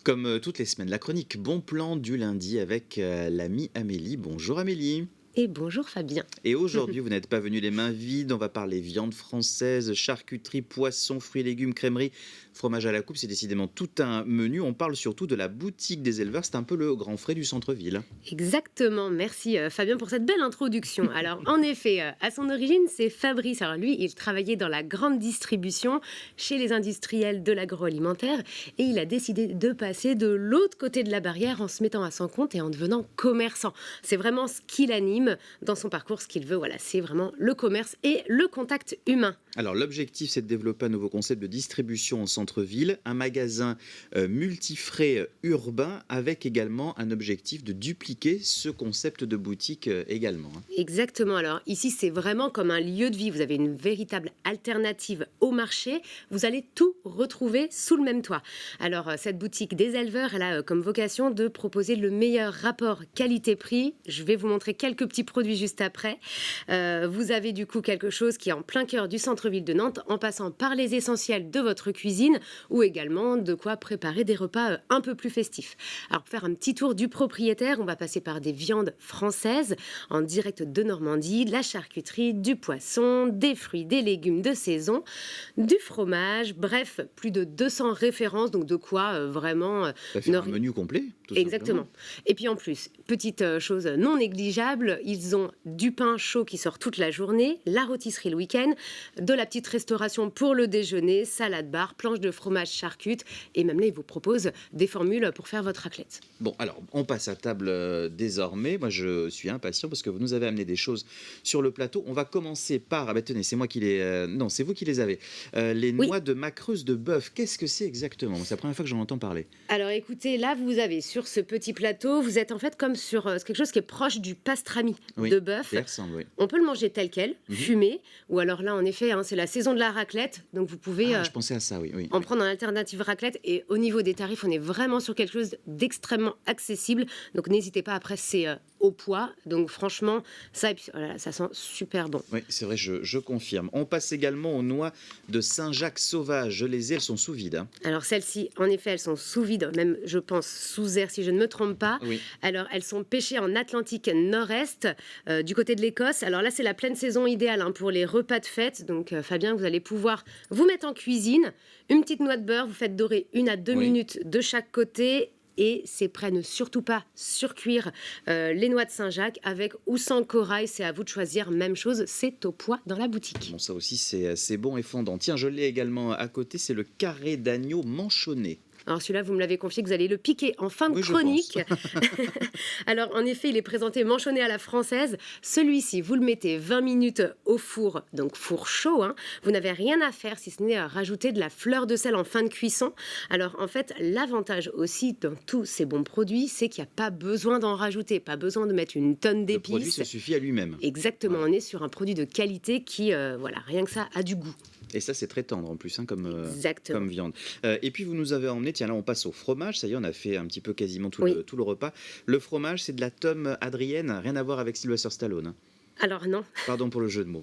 Comme toutes les semaines, la chronique Bon Plan du lundi avec l'amie Amélie. Bonjour Amélie. Et bonjour Fabien. Et aujourd'hui, vous n'êtes pas venus les mains vides. On va parler viande française, charcuterie, poisson, fruits et légumes, crèmerie, fromage à la coupe. C'est décidément tout un menu. On parle surtout de la boutique des éleveurs. C'est un peu le grand frais du centre-ville. Exactement, merci Fabien pour cette belle introduction. Alors en effet, à son origine, c'est Fabrice. Alors lui, il travaillait dans la grande distribution chez les industriels de l'agroalimentaire et il a décidé de passer de l'autre côté de la barrière en se mettant à son compte et en devenant commerçant. C'est vraiment ce qui l'anime dans son parcours, ce qu'il veut. Voilà, c'est vraiment le commerce et le contact humain. Alors l'objectif, c'est de développer un nouveau concept de distribution en centre-ville, un magasin multifrais urbain avec également un objectif de dupliquer ce concept de boutique également. Exactement. Alors ici, c'est vraiment comme un lieu de vie. Vous avez une véritable alternative au marché. Vous allez tout retrouver sous le même toit. Alors cette boutique des éleveurs, elle a comme vocation de proposer le meilleur rapport qualité-prix. Je vais vous montrer quelques petits produits juste après. Vous avez du coup quelque chose qui est en plein cœur du centre-ville de Nantes, en passant par les essentiels de votre cuisine ou également de quoi préparer des repas un peu plus festifs. Alors pour faire un petit tour du propriétaire, on va passer par des viandes françaises en direct de Normandie, de la charcuterie, du poisson, des fruits, des légumes de saison, du fromage, bref, plus de 200 références, donc de quoi vraiment... Ça fait un menu complet, tout Exactement. simplement. Et puis en plus, petite chose non négligeable, ils ont du pain chaud qui sort toute la journée, la rôtisserie le week-end, de la petite restauration pour le déjeuner, salade bar, planche de fromage charcute, et même là, ils vous proposent des formules pour faire votre raclette. Bon, alors, on passe à table désormais. Moi, je suis impatient parce que vous nous avez amené des choses sur le plateau. On va commencer par... Ah ben tenez, c'est moi qui les... non, c'est vous qui les avez. Les Oui. noix de macreuse de bœuf. Qu'est-ce que c'est exactement? C'est la première fois que j'en entends parler. Alors écoutez, là vous avez sur ce petit plateau, vous êtes en fait comme sur quelque chose qui est proche du pastrami Oui, de bœuf. ça y ressemble, oui. On peut le manger tel quel, fumé, ou alors là en effet, c'est la saison de la raclette, donc vous pouvez Ah, je pensais à ça, oui. oui. en prendre en alternative raclette. Et au niveau des tarifs, on est vraiment sur quelque chose d'extrêmement accessible. Donc n'hésitez pas, après c'est au poids. Donc franchement, ça, et puis, voilà, ça sent super bon. Oui, c'est vrai, je confirme. On passe également aux noix de Saint-Jacques sauvage. Je les ai, elles sont sous vide. Alors celles-ci, en effet, elles sont sous vide, même je pense sous air si je ne me trompe pas. Oui. Alors elles sont pêchées en Atlantique Nord-Est, du côté de l'Écosse. Alors là, c'est la pleine saison idéale pour les repas de fête. Donc Fabien, vous allez pouvoir vous mettre en cuisine, une petite noix de beurre, vous faites dorer 1 à 2 Oui. minutes de chaque côté. Et c'est prêt, ne surtout pas surcuire les noix de Saint-Jacques avec ou sans corail. C'est à vous de choisir. Même chose, c'est au poids dans la boutique. Bon, ça aussi, c'est bon et fondant. Tiens, je l'ai également à côté, c'est le carré d'agneau manchonné. Alors celui-là, vous me l'avez confié que vous allez le piquer en fin de Oui, je chronique. Alors en effet, il est présenté manchonné à la française. Celui-ci, vous le mettez 20 minutes au four, donc four chaud. Vous n'avez rien à faire si ce n'est à rajouter de la fleur de sel en fin de cuisson. Alors en fait, l'avantage aussi dans tous ces bons produits, c'est qu'il n'y a pas besoin d'en rajouter, pas besoin de mettre une tonne Le produit d'épices. se suffit à lui-même. Exactement, Voilà. on est sur un produit de qualité qui, voilà, rien que ça, a du goût. Et ça, c'est très tendre en plus, Exactement. comme viande. Et puis, vous nous avez emmené, tiens là, on passe au fromage. Ça y est, on a fait un petit peu quasiment tout, Oui. tout le repas. Le fromage, c'est de la tome Adrienne, rien à voir avec Sylvester Stallone. Alors non, Pardon pour le jeu de mots.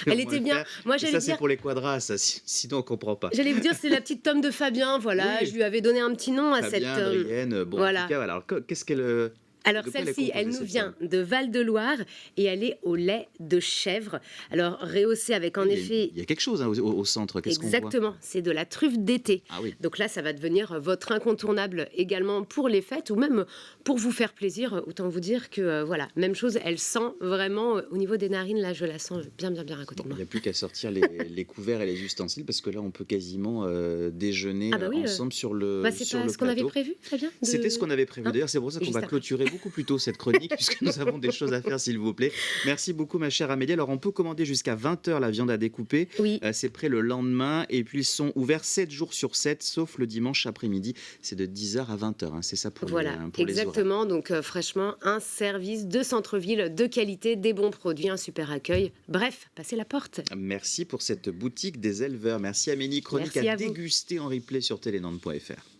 elle était bien. Moi, Et j'allais ça, c'est dire... pour les quadras, ça, sinon on ne comprend pas. J'allais vous dire, c'est la petite tome de Fabien, voilà, Oui. je lui avais donné un petit nom à Fabien, cette... Adrienne, bon, voilà. en tout cas, voilà. Alors, qu'est-ce qu'elle... Alors de quoi celle-ci, elle composée, nous cette vient tome de Val-de-Loire et elle est au lait de chèvre. Alors rehaussée avec en effet... Il y a quelque chose au centre, qu'est-ce qu'on voit? Exactement, c'est de la truffe d'été. Ah oui. Donc là, ça va devenir votre incontournable également pour les fêtes ou même pour vous faire plaisir. Autant vous dire que, voilà, même chose, elle sent vraiment, au niveau des narines, là, je la sens bien à côté Bon, de il moi. n'y a plus qu'à sortir les couverts et les ustensiles parce que là, on peut quasiment déjeuner Ah bah oui, ensemble sur le, Bah, c'est sur pas le ce qu'on avait plateau. prévu, Fabien de- C'était ce qu'on avait prévu. Hein D'ailleurs, c'est pour ça qu'on Juste va après. clôturer beaucoup plus tôt cette chronique puisque nous avons des choses à faire, s'il vous plaît. Merci beaucoup, ma chère Amélie. Alors, on peut commander jusqu'à 20h la viande à découper. Oui. C'est prêt le lendemain. Et puis, ils sont ouverts 7 jours sur 7, sauf le dimanche après-midi. C'est de 10h à 20h. C'est ça pour Voilà, pour les horaires. exactement. Donc, fraîchement, un service de centre-ville de qualité, des bons produits, un super accueil. Bref, passez la porte. Merci pour cette boutique des éleveurs. Merci Amélie. Chronique Merci à à vous. déguster en replay sur telenante.fr.